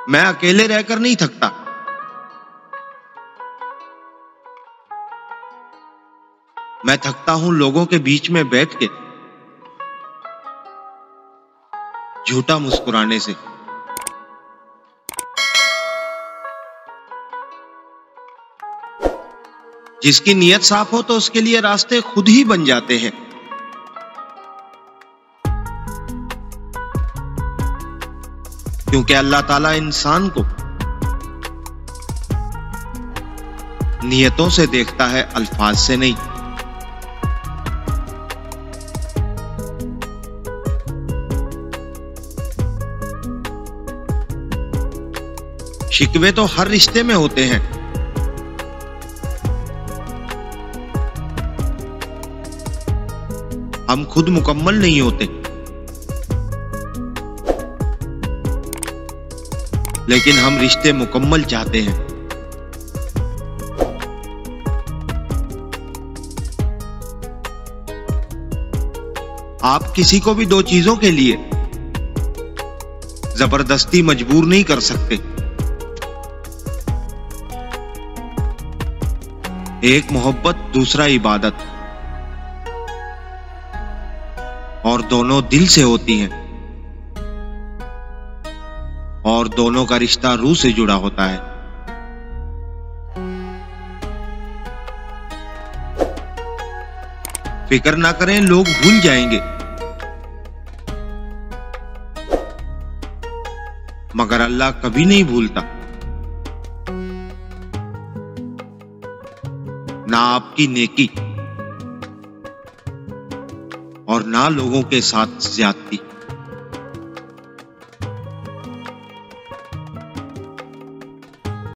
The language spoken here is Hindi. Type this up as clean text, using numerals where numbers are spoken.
मैं अकेले रहकर नहीं थकता। मैं थकता हूं लोगों के बीच में बैठ के, झूठा मुस्कुराने से। जिसकी नीयत साफ हो तो उसके लिए रास्ते खुद ही बन जाते हैं। क्योंकि अल्लाह ताला इंसान को नियतों से देखता है, अल्फाज से नहीं। शिकवे तो हर रिश्ते में होते हैं, हम खुद मुकम्मल नहीं होते, लेकिन हम रिश्ते मुकम्मल चाहते हैं। आप किसी को भी दो चीजों के लिए जबरदस्ती मजबूर नहीं कर सकते। एक मोहब्बत, दूसरा इबादत, और दोनों दिल से होती हैं, और दोनों का रिश्ता रूह से जुड़ा होता है। फिक्र ना करें, लोग भूल जाएंगे, मगर अल्लाह कभी नहीं भूलता। ना आपकी नेकी और ना लोगों के साथ ज्यादती।